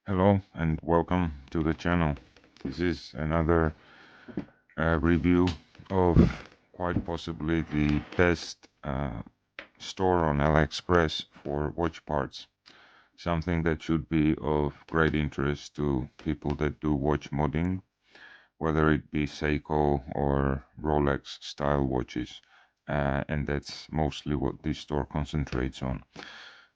Hello and welcome to the channel. This is another review of quite possibly the best store on AliExpress for watch parts. Something that should be of great interest to people that do watch modding, whether it be Seiko or Rolex style watches. And that's mostly what this store concentrates on.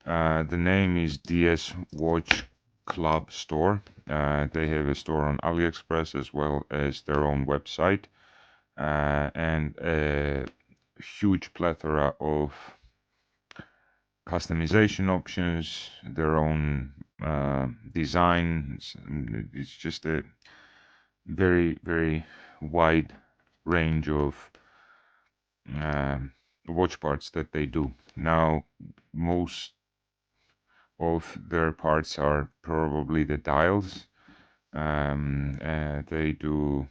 The name is DS Watch Club Store. They have a store on AliExpress as well as their own website, and a huge plethora of customization options, their own designs. It's just a very wide range of watch parts that they do. Now, most of their parts are probably the dials. They do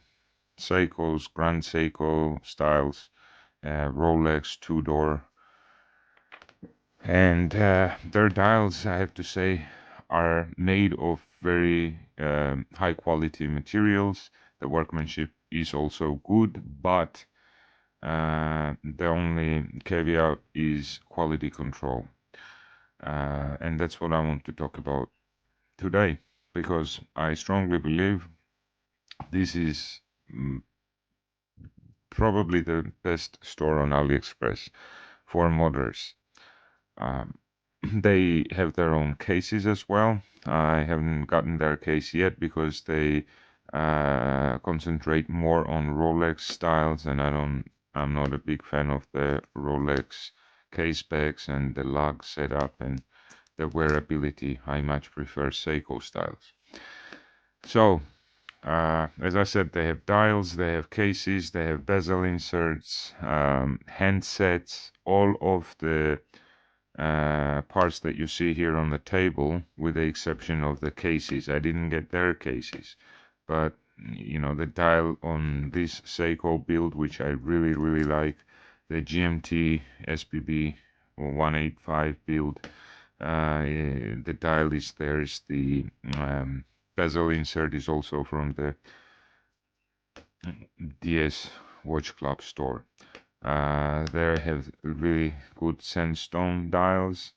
Seikos, Grand Seiko styles, Rolex two-door, and their dials, I have to say, are made of very high-quality materials. The workmanship is also good, but the only caveat is quality control. And that's what I want to talk about today, because I strongly believe this is probably the best store on AliExpress for modders. Um, they have their own cases as well. I haven't gotten their case yet because they concentrate more on Rolex styles, and I'm not a big fan of the Rolex case specs and the lug setup and the wearability. I much prefer Seiko styles. So, as I said, they have dials, they have cases, they have bezel inserts, handsets, all of the parts that you see here on the table, with the exception of the cases. I didn't get their cases, but you know, the dial on this Seiko build, which I really like, the GMT SPB 185 build, the dial is there's the bezel insert is also from the DS Watch Club store. They have really good sandstone dials.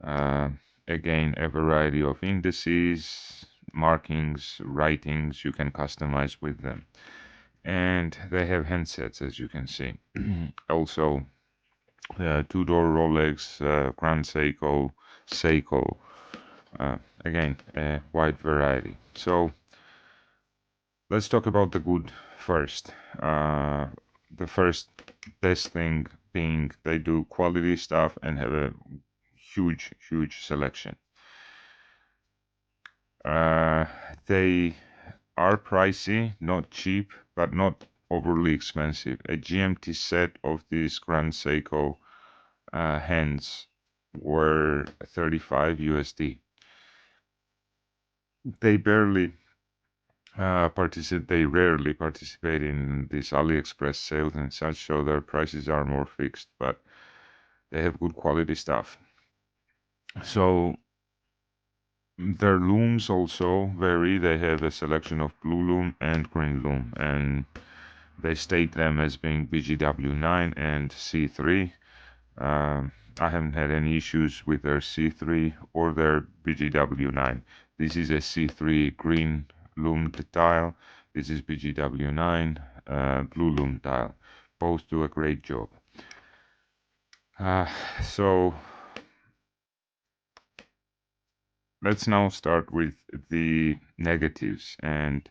Uh, Again, a variety of indices, markings, writings you can customize with them. And they have handsets, as you can see. Also, two-door Rolex, Grand Seiko, Seiko. Again, a wide variety. So let's talk about the good first. The first best thing being they do quality stuff and have a huge selection. They are pricey, not cheap, but not overly expensive. A GMT set of these Grand Seiko hands were 35 USD. They barely they rarely participate in these AliExpress sales and such, so their prices are more fixed, but they have good quality stuff. So their looms also vary. They have a selection of blue loom and green loom, and they state them as being BGW9 and C3. I haven't had any issues with their C3 or their BGW9. This is a C3 green loomed tile. This is BGW9 blue loom tile. Both do a great job. So let's now start with the negatives, and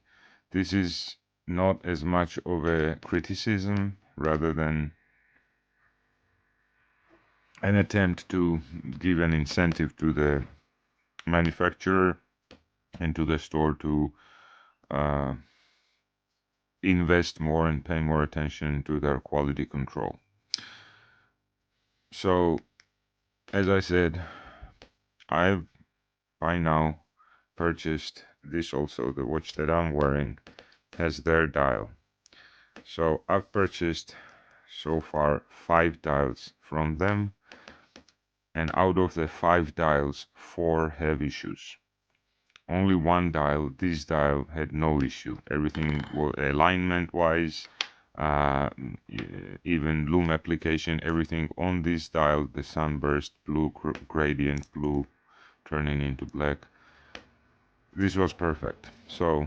this is not as much of a criticism rather than an attempt to give an incentive to the manufacturer and to the store to uh, invest more and pay more attention to their quality control. So, as I said, I've by now purchased this also. The watch that I'm wearing has their dial. So I've purchased so far 5 dials from them, and out of the 5 dials, 4 have issues. only one dial. This dial had no issue. Everything was alignment wise, even loom application, everything on this dial, the sunburst blue, gradient blue turning into black, this was perfect. So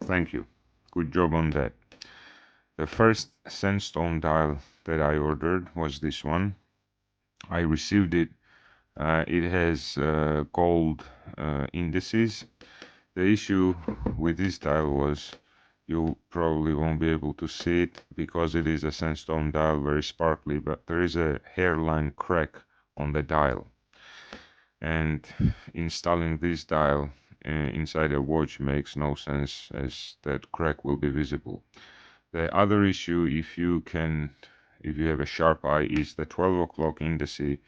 thank you, good job on that. The first sandstone dial that I ordered was this one. I received it. It has gold indices. The issue with this dial was you probably won't be able to see it because it is a sandstone dial, very sparkly, but there is a hairline crack on the dial. And installing this dial inside a watch makes no sense, as that crack will be visible. The other issue, if you have a sharp eye, is the 12 o'clock indice.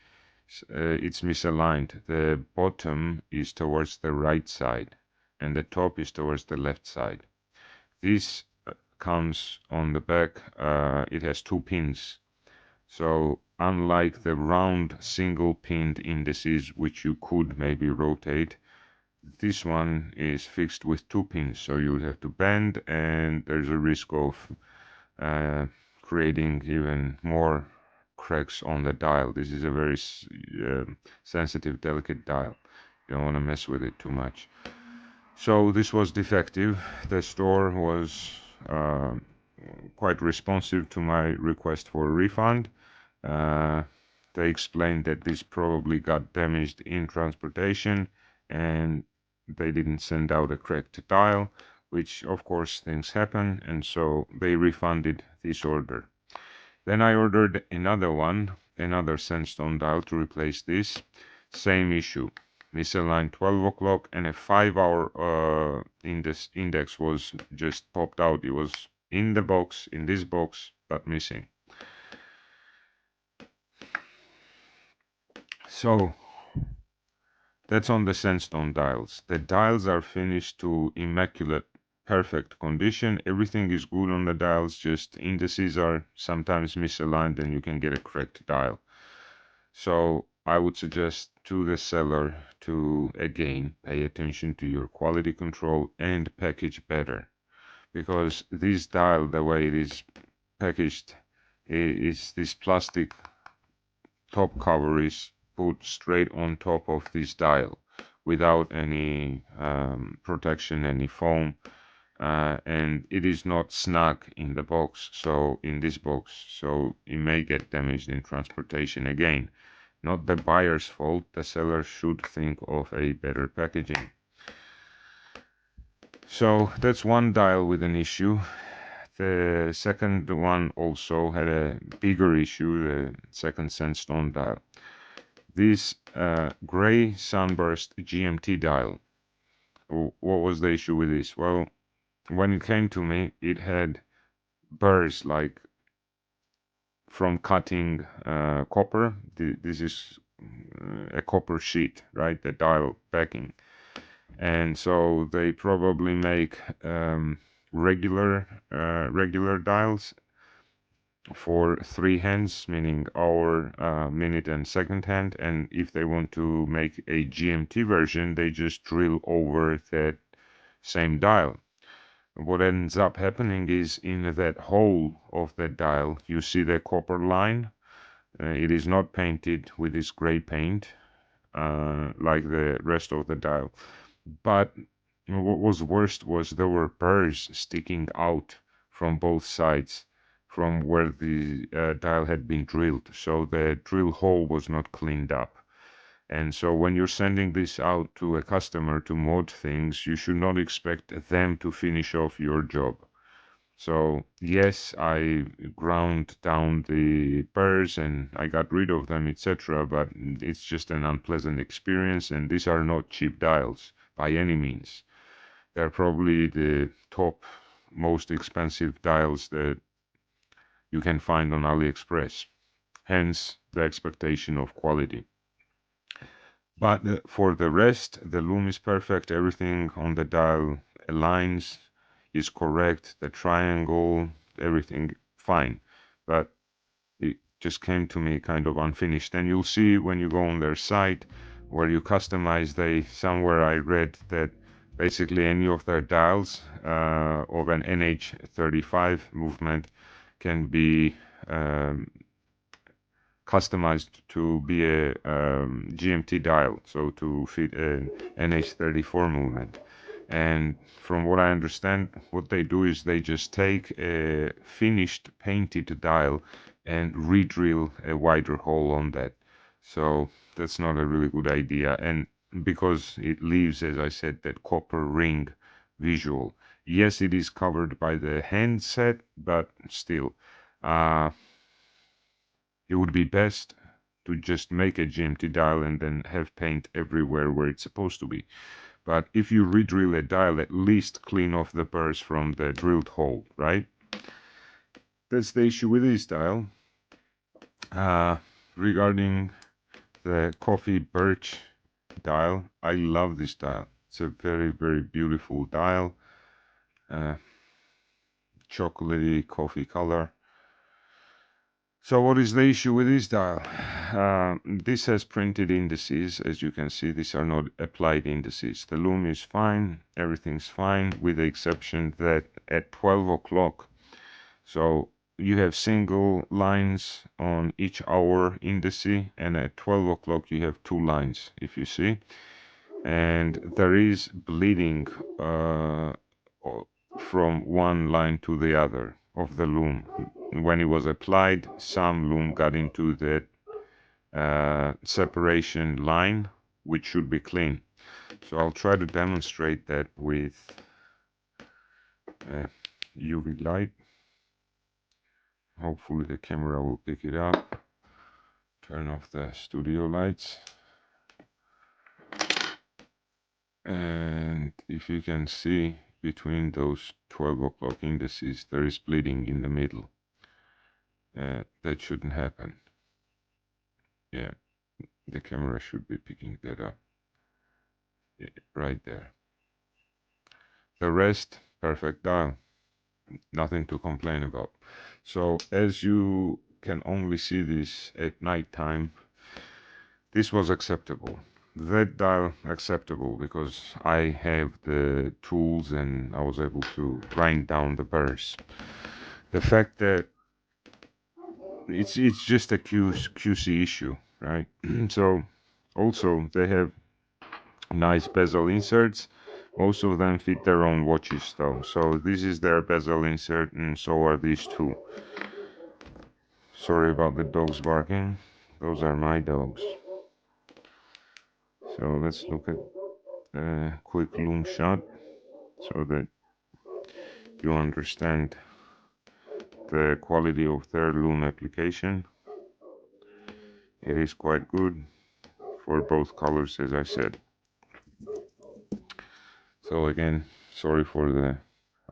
It's misaligned. The bottom is towards the right side and the top is towards the left side. This comes on the back. It has two pins. So unlike the round single pinned indices, which you could maybe rotate, this one is fixed with two pins. So you would have to bend, and there's a risk of creating even more cracks on the dial. This is a very sensitive, delicate dial. You don't want to mess with it too much. So this was defective. The store was quite responsive to my request for a refund. They explained that this probably got damaged in transportation and they didn't send out a correct dial, which of course things happen, and so they refunded this order. Then I ordered another one, another sandstone dial to replace this. Same issue. Misaligned 12 o'clock, and a 5-hour index was just popped out. It was in the box, in this box, but missing. So that's on the sandstone dials. The dials are finished to immaculate, perfect condition. Everything is good on the dials, just indices are sometimes misaligned and you can get a correct dial. So I would suggest to the seller to again pay attention to your quality control and package better, because this dial, the way it is packaged, is this plastic top cover is put straight on top of this dial without any protection, any foam, and it is not snug in the box, so in this box, so it may get damaged in transportation. Again, not the buyer's fault. The seller should think of a better packaging. So that's one dial with an issue. The second one also had a bigger issue, the second sandstone dial. This gray sunburst GMT dial. What was the issue with this? Well, when it came to me, it had burrs like from cutting copper. This is a copper sheet, right? The dial backing. And so they probably make regular dials for 3 hands, meaning hour, minute, and second hand. And if they want to make a GMT version, they just drill over that same dial. What ends up happening is in that hole of that dial, you see the copper line. It is not painted with this gray paint like the rest of the dial. But what was worst was there were burrs sticking out from both sides from where the dial had been drilled. So the drill hole was not cleaned up. And so when you're sending this out to a customer to mod things, you should not expect them to finish off your job. So yes, I ground down the burrs and I got rid of them, etc. But it's just an unpleasant experience, and these are not cheap dials by any means. They're probably the top most expensive dials that you can find on AliExpress. Hence the expectation of quality. But for the rest, the loom is perfect. Everything on the dial aligns, is correct. The triangle, everything fine. But it just came to me kind of unfinished. And you'll see when you go on their site, where you customize. Somewhere I read that basically any of their dials of an NH35 movement can be um, customized to be a GMT dial, so to fit an NH34 movement. And from what I understand, what they do is they just take a finished painted dial and re-drill a wider hole on that. So that's not a really good idea. And because it leaves, as I said, that copper ring visual. Yes, it is covered by the handset, but still. Uh, it would be best to just make a GMT dial and then have paint everywhere where it's supposed to be. But if you re-drill a dial, at least clean off the burrs from the drilled hole, right? That's the issue with this dial. Regarding the coffee birch dial, I love this dial. It's a very, very beautiful dial. Chocolatey coffee color. So what is the issue with this dial? This has printed indices. As you can see, these are not applied indices. The loom is fine, everything's fine, with the exception that at 12 o'clock, so you have single lines on each hour indice, and at 12 o'clock you have two lines, if you see. And there is bleeding from one line to the other of the loom. When it was applied, some loom got into the separation line, which should be clean. So I'll try to demonstrate that with UV light. Hopefully the camera will pick it up. Turn off the studio lights. And if you can see between those 12 o'clock indices, there is bleeding in the middle. That shouldn't happen. Yeah, the camera should be picking that up. Yeah, right there. The rest, perfect dial. Nothing to complain about. So as you can only see this at night time, this was acceptable. That dial acceptable because I have the tools and I was able to grind down the burrs. The fact that it's just a QC issue, right? So also they have nice bezel inserts. Most of them fit their own watches though. So this is their bezel insert and so are these two. Sorry about the dogs barking. Those are my dogs. So let's look at a quick loom shot so that you understand the quality of their loom application. It is quite good for both colors, as I said. So again, sorry for the,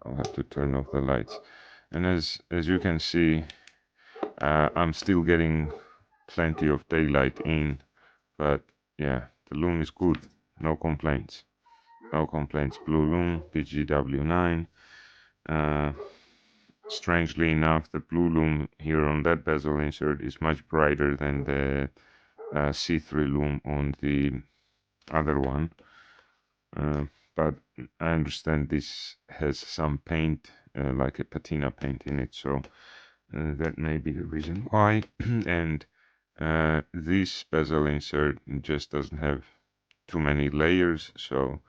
I'll have to turn off the lights. And as you can see, I'm still getting plenty of daylight in, but yeah, the loom is good. No complaints. No complaints. Blue loom, PGW9. Strangely enough, the blue loom here on that bezel insert is much brighter than the C3 loom on the other one. But I understand this has some paint, like a patina paint in it, so that may be the reason why. And this bezel insert just doesn't have too many layers, so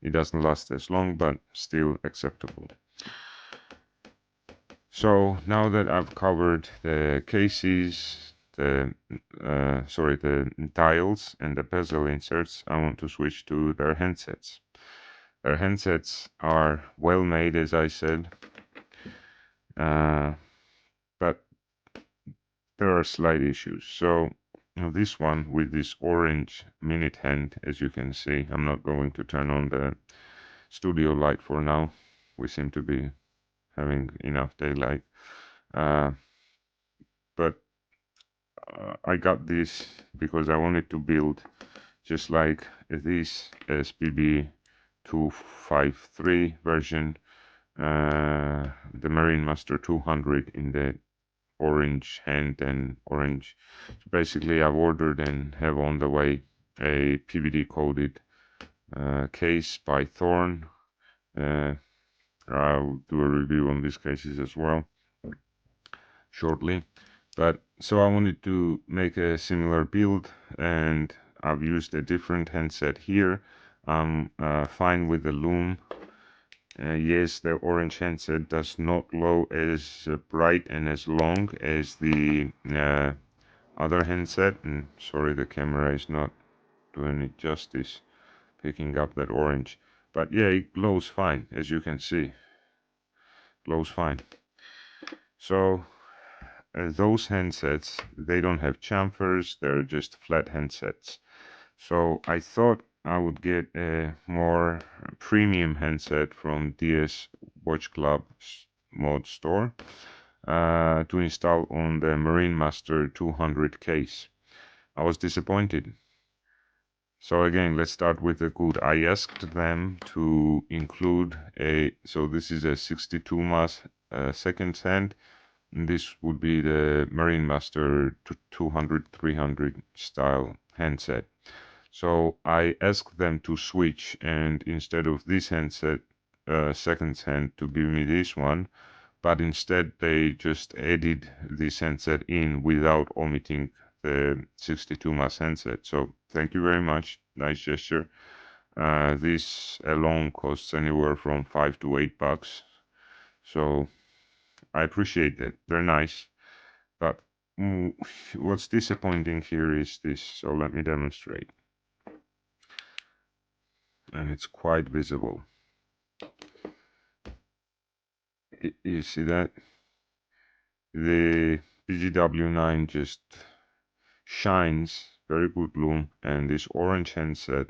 it doesn't last as long, but still acceptable. So now that I've covered the cases, the dials and the bezel inserts, I want to switch to their handsets. Their handsets are well made, as I said, but there are slight issues. So this one with this orange minute hand, as you can see, I'm not going to turn on the studio light for now. We seem to be having enough daylight. But I got this because I wanted to build just like this SBB 253 version, the Marine Master 200 in the orange hand and orange. So basically I've ordered and have on the way a PVD coated case by Thorn. I'll do a review on these cases as well shortly. But so I wanted to make a similar build, and I've used a different handset here. I'm fine with the loom. Yes, the orange handset does not glow as bright and as long as the other handset. And sorry, the camera is not doing it justice, picking up that orange. But yeah, it glows fine, as you can see. Glows fine. So those handsets, they don't have chamfers, they're just flat handsets. So I thought I would get a more premium handset from DS Watch Club mod store to install on the Marine Master 200 case. I was disappointed. So again, let's start with the good. I asked them to include so this is a 62 mass second hand. This would be the Marine Master 200, 300 style handset. So I asked them to switch, and instead of this handset, second hand, to give me this one, but instead they just added this handset in without omitting the 62 mass handset. So thank you very much, nice gesture. This alone costs anywhere from $5 to $8, so I appreciate that. They're nice, but what's disappointing here is this. So let me demonstrate, and it's quite visible. You see that the BGW9 just shines, very good loom, and this orange handset,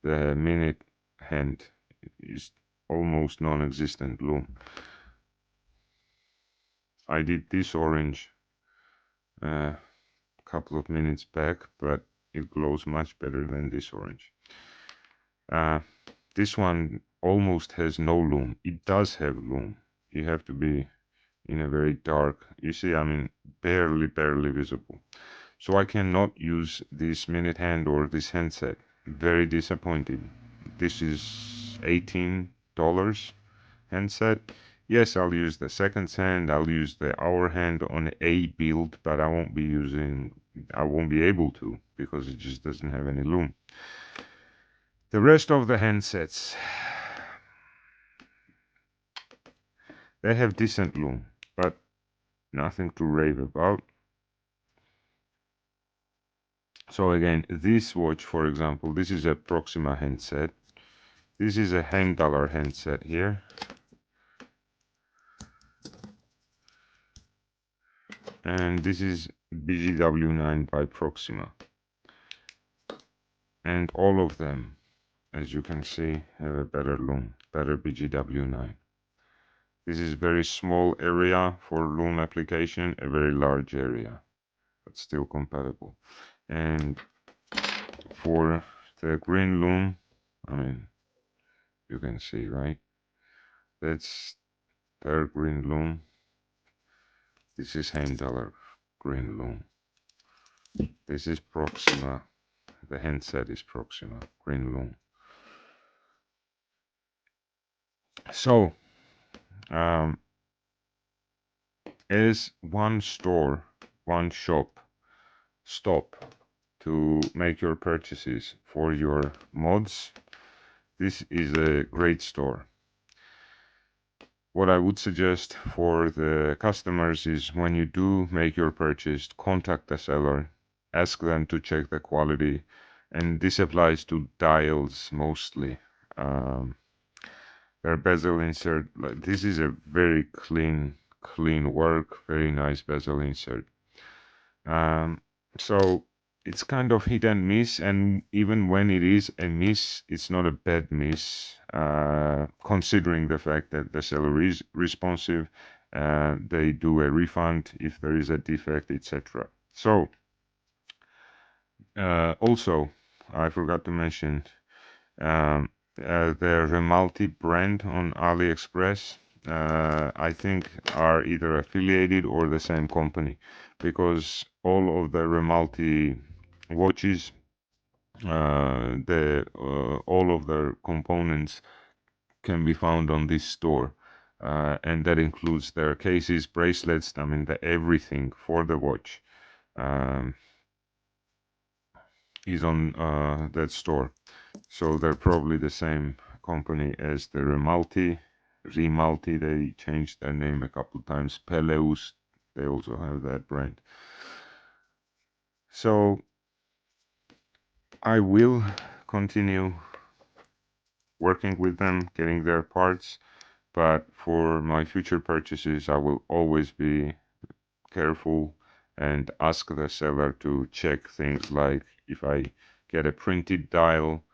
the minute hand, is almost non-existent loom. I did this orange a couple of minutes back, but it glows much better than this orange. This one almost has no loom. It does have loom. You have to be in a very dark, you see, I mean, barely visible. So I cannot use this minute hand or this handset. Very disappointed. This is $18 handset. Yes, I'll use the second hand, I'll use the hour hand on a build, but I won't be able to, because it just doesn't have any loom. The rest of the handsets, they have decent loom, but nothing to rave about. So again, this watch, for example, this is a Proxima handset. This is a $10 handset here. And this is BGW9 by Proxima. And all of them, as you can see, have a better loom, better BGW9. This is very small area for loom application, a very large area, but still compatible. And for the green loom, I mean, you can see, right? That's their green loom. This is $10 green loom. This is Proxima. The handset is Proxima green loom. So, as one store, one shop, stop to make your purchases for your mods, this is a great store. What I would suggest for the customers is, when you do make your purchase, contact the seller, ask them to check the quality, and this applies to dials mostly. Their bezel insert, like, this is a very clean work, very nice bezel insert. So it's kind of hit and miss, and even when it is a miss, it's not a bad miss, considering the fact that the seller is responsive. They do a refund if there is a defect, etc. So also, I forgot to mention, the Remalti brand on AliExpress, I think, are either affiliated or the same company, because all of the Remalti watches all of their components can be found on this store, and that includes their cases, bracelets, I mean everything for the watch um, is on that store. So they're probably the same company as the Remalti. They changed their name a couple times. Peleus, they also have that brand. So I will continue working with them, getting their parts, but for my future purchases, I will always be careful and ask the seller to check things like if I get a printed dial,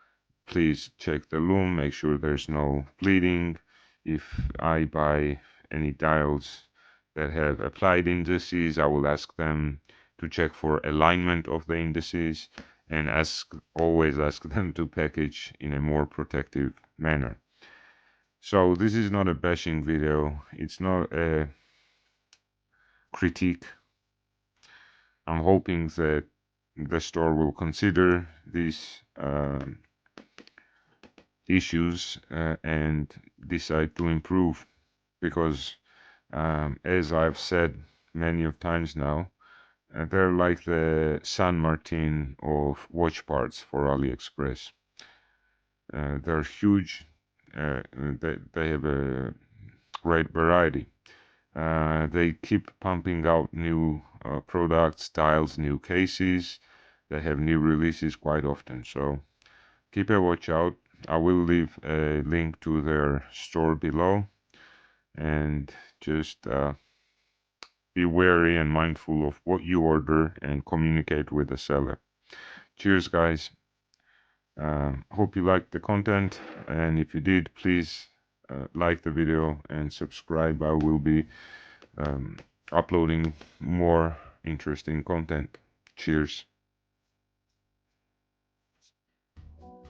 please check the loom, make sure there's no bleeding. If I buy any dials that have applied indices, I will ask them to check for alignment of the indices and always ask them to package in a more protective manner. So this is not a bashing video, it's not a critique. I'm hoping that the store will consider these issues and decide to improve, because as I've said many of times now, they're like the San Martin of watch parts for AliExpress. They're huge. They have a great variety. They keep pumping out new products, styles, new cases. They have new releases quite often, so keep a watch out. I will leave a link to their store below, and just be wary and mindful of what you order and communicate with the seller. Cheers, guys. Hope you liked the content, and if you did, please like the video and subscribe. I will be uploading more interesting content. Cheers.